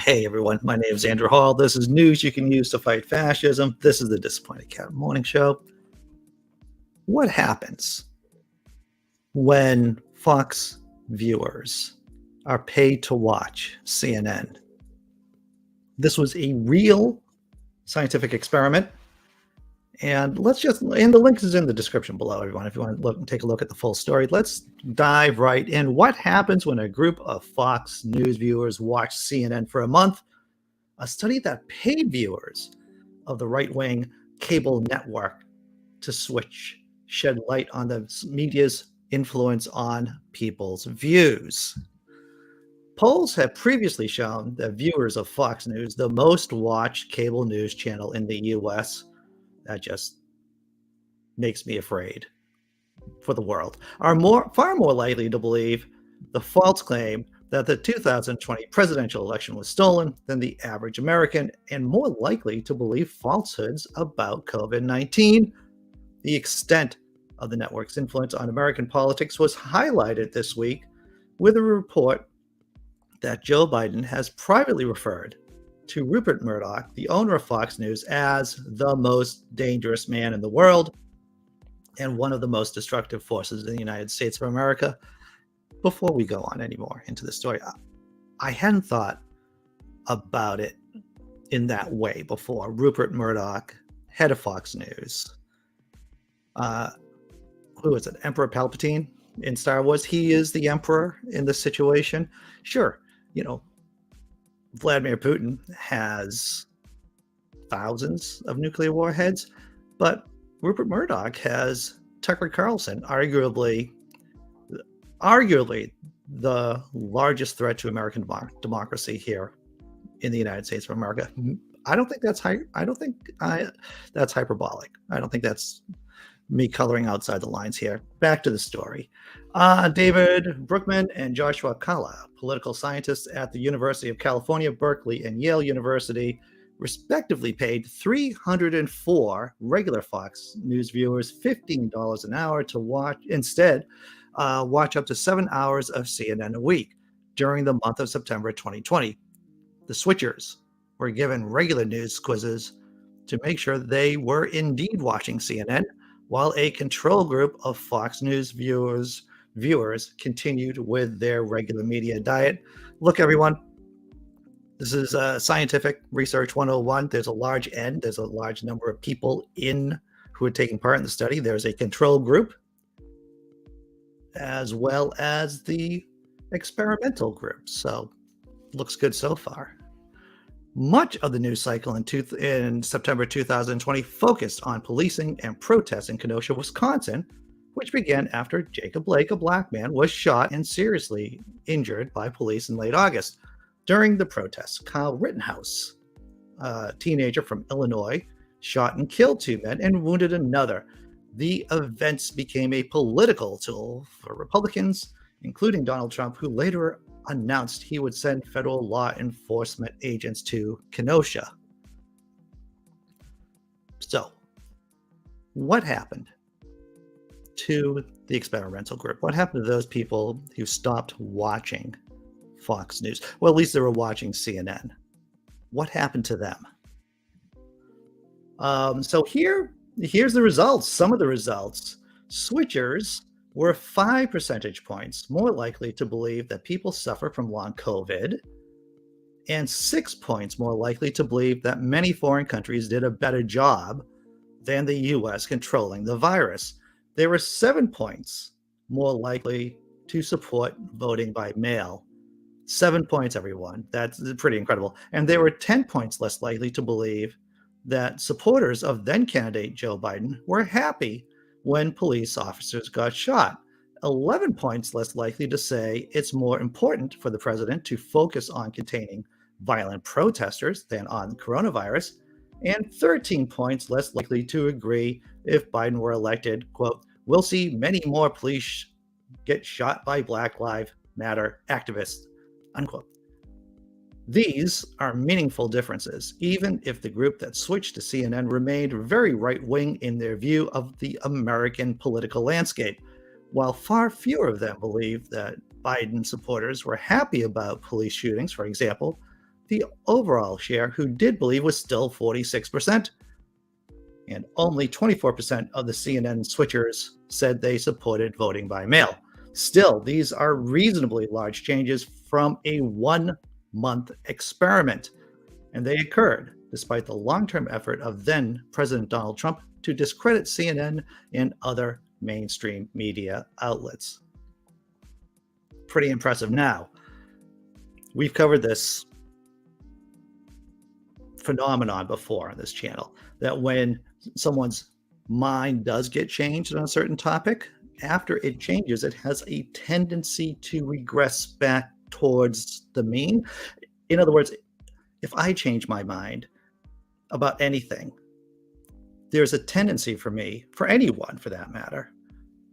Hey everyone, my name is Andrew Hall. This is news you can use to fight fascism. This is the Disappointed Cat Morning Show. What happens when Fox viewers are paid to watch CNN? This was a real scientific experiment. And the link is in the description below, everyone, if you want to look and take a look at the full story. Let's dive right in. What happens when a group of Fox News viewers watch CNN for a month? A study that paid viewers of the right-wing cable network to switch shed light on the media's influence on people's views. Polls have previously shown that viewers of Fox News, the most watched cable news channel in the U.S., that just makes me afraid for the world, are far more likely to believe the false claim that the 2020 presidential election was stolen than the average American, and more likely to believe falsehoods about COVID-19. The extent of the network's influence on American politics was highlighted this week with a report that Joe Biden has privately referred to Rupert Murdoch, the owner of Fox News, as the most dangerous man in the world and one of the most destructive forces in the United States of America. Before we go on anymore into the story, I hadn't thought about it in that way before. Rupert Murdoch, head of Fox News. Who is it? Emperor Palpatine in Star Wars. He is the emperor in this situation. Sure, Vladimir Putin has thousands of nuclear warheads, but Rupert Murdoch has Tucker Carlson, arguably the largest threat to American democracy here in the United States of America. I don't think that's that's hyperbolic. I don't think that's me coloring outside the lines here. Back to the story. David Brookman and Joshua Kalla, political scientists at the University of California, Berkeley, and Yale University, respectively paid 304 regular Fox News viewers $15 an hour to watch up to 7 hours of CNN a week during the month of September 2020. The switchers were given regular news quizzes to make sure they were indeed watching CNN, while a control group of Fox News viewers continued with their regular media diet. Look, everyone, this is scientific research 101. There's a large N. There's a large number of people who are taking part in the study. There's a control group, as well as the experimental group. So, looks good so far. Much of the news cycle in September 2020 focused on policing and protests in Kenosha, Wisconsin, which began after Jacob Blake, a black man, was shot and seriously injured by police in late August. During the protests, Kyle Rittenhouse, a teenager from Illinois, shot and killed 2 men and wounded another. The events became a political tool for Republicans, including Donald Trump, who later announced he would send federal law enforcement agents to Kenosha. So, what happened to the experimental group? What happened to those people who stopped watching Fox News? Well, at least they were watching CNN. What happened to them? So here's the results. Some of the results. Switchers were 5 percentage points more likely to believe that people suffer from long COVID, and 6 points more likely to believe that many foreign countries did a better job than the U.S. controlling the virus. They were 7 points more likely to support voting by mail. 7 points, everyone. That's pretty incredible. And they were 10 points less likely to believe that supporters of then candidate Joe Biden were happy when police officers got shot. 11 points less likely to say it's more important for the president to focus on containing violent protesters than on coronavirus, and 13 points less likely to agree if Biden were elected, quote, "We'll see many more police get shot by Black Lives Matter activists," unquote. These are meaningful differences, even if the group that switched to CNN remained very right-wing in their view of the American political landscape. While far fewer of them believe that Biden supporters were happy about police shootings, for example, the overall share who did believe was still 46%. And only 24% of the CNN switchers said they supported voting by mail. Still, these are reasonably large changes from a 1-month experiment, and they occurred despite the long-term effort of then President Donald Trump to discredit CNN and other mainstream media outlets. Pretty impressive. Now, we've covered this phenomenon before on this channel, that when someone's mind does get changed on a certain topic, after it changes, it has a tendency to regress back towards the mean. In other words, if I change my mind about anything, there's a tendency for me, for anyone for that matter,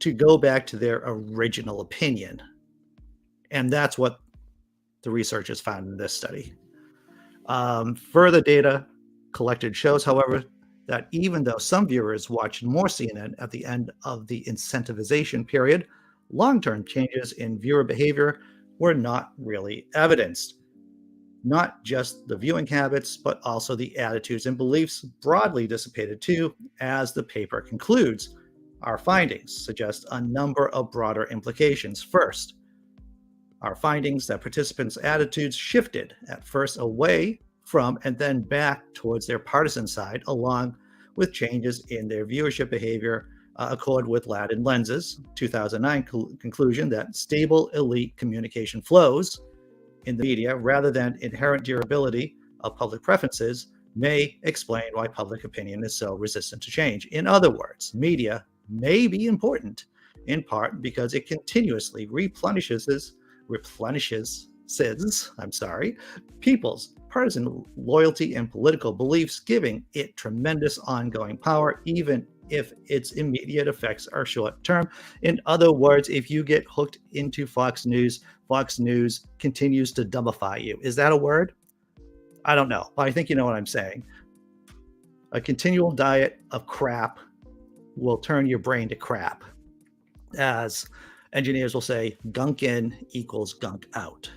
to go back to their original opinion. And that's what the researchers found in this study. Further data collected shows, however, that even though some viewers watched more CNN at the end of the incentivization period, long-term changes in viewer behavior were not really evidenced. Not just the viewing habits, but also the attitudes and beliefs broadly dissipated too, as the paper concludes. Our findings suggest a number of broader implications. First, our findings that participants' attitudes shifted at first away from and then back towards their partisan side, along with changes in their viewership behavior, accord with Latin Lenses' 2009 conclusion that stable elite communication flows in the media rather than inherent durability of public preferences may explain why public opinion is so resistant to change. In other words, media may be important in part because it continuously replenishes people's partisan loyalty and political beliefs, giving it tremendous ongoing power, even if its immediate effects are short term. In other words, if you get hooked into Fox News continues to dumbify you. Is that a word? I don't know, but I think you know what I'm saying. A continual diet of crap will turn your brain to crap. As engineers will say, gunk in equals gunk out.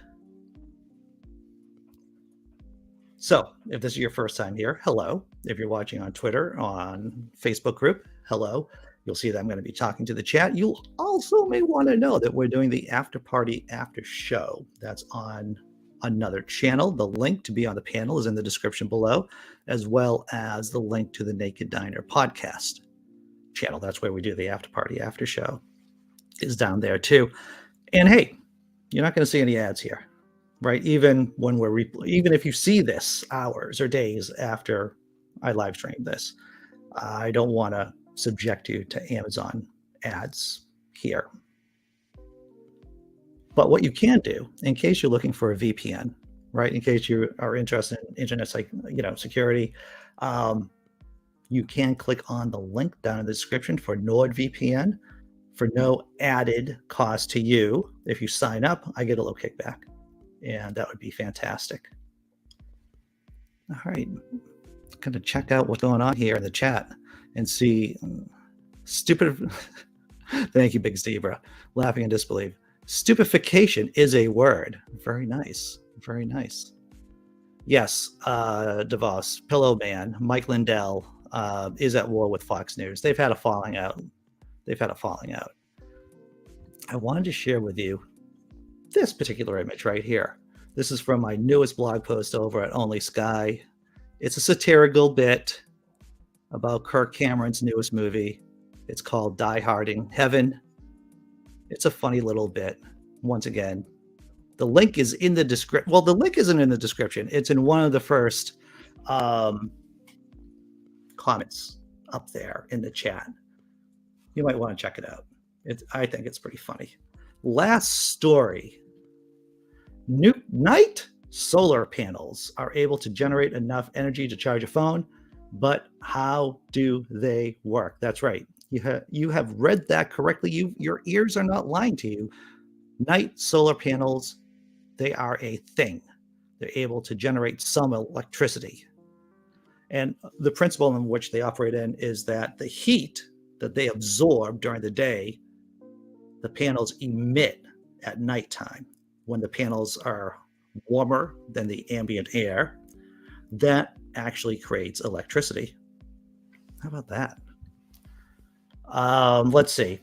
So if this is your first time here, hello. If you're watching on Twitter, on Facebook group, hello. You'll see that I'm going to be talking to the chat. You also may want to know that we're doing the after party after show. That's on another channel. The link to be on the panel is in the description below, as well as the link to the Naked Diner podcast channel. That's where we do the after party after show, is down there too. And hey, you're not going to see any ads here, right? Even when even if you see this hours or days after I live stream this, I don't want to subject you to Amazon ads here. But what you can do, in case you're looking for a VPN, right? In case you are interested in internet, security, you can click on the link down in the description for NordVPN for no added cost to you. If you sign up, I get a little kickback, and that would be fantastic. All right, going to check out what's going on here in the chat and see stupid. Thank you, Big Zebra. Laughing in disbelief. Stupefaction is a word. Very nice. Very nice. Yes, DeVos, Pillow Man, Mike Lindell is at war with Fox News. They've had a falling out. I wanted to share with you this particular image right here. This is from my newest blog post over at Only Sky. It's a satirical bit about Kirk Cameron's newest movie. It's called Die Hard in Heaven. It's a funny little bit. Once again, the link is in the description. Well, the link isn't in the description. It's in one of the first comments up there in the chat. You might want to check it out. I think it's pretty funny. Last story. Night solar panels are able to generate enough energy to charge a phone, but how do they work? That's right. You have read that correctly. Your ears are not lying to you. Night solar panels, they are a thing. They're able to generate some electricity. And the principle in which they operate in is that the heat that they absorb during the day, the panels emit at nighttime when the panels are warmer than the ambient air, that actually creates electricity. How about that? Let's see.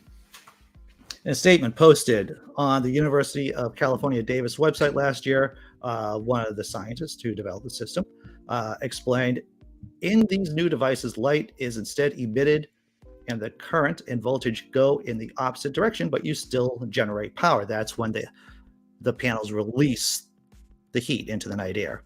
In a statement posted on the University of California, Davis website last year, one of the scientists who developed the system explained, in these new devices, light is instead emitted and the current and voltage go in the opposite direction, but you still generate power. That's when the panels release the heat into the night air.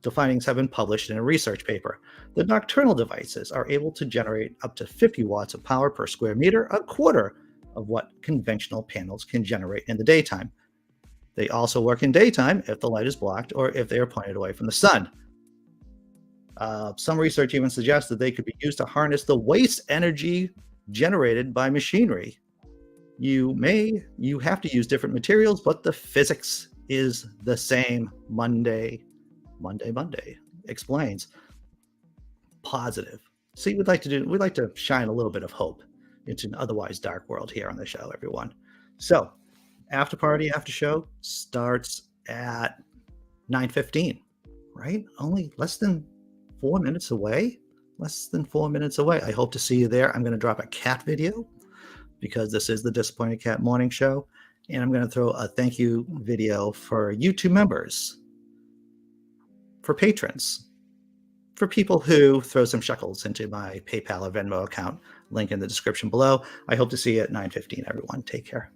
The findings have been published in a research paper. The nocturnal devices are able to generate up to 50 watts of power per square meter, a quarter of what conventional panels can generate in the daytime. They also work in daytime if the light is blocked or if they are pointed away from the sun. Some research even suggests that they could be used to harness the waste energy generated by machinery. You have to use different materials, but the physics is the same. Monday explains. Positive. See, we'd like to shine a little bit of hope into an otherwise dark world here on the show, everyone. So, after party, after show starts at 9:15, right? Only less than 4 minutes away. I hope to see you there. I'm going to drop a cat video because this is the Disappointed Cat Morning Show. And I'm going to throw a thank you video for YouTube members, for patrons, for people who throw some shekels into my PayPal or Venmo account. Link in the description below. I hope to see you at 9:15, everyone. Take care.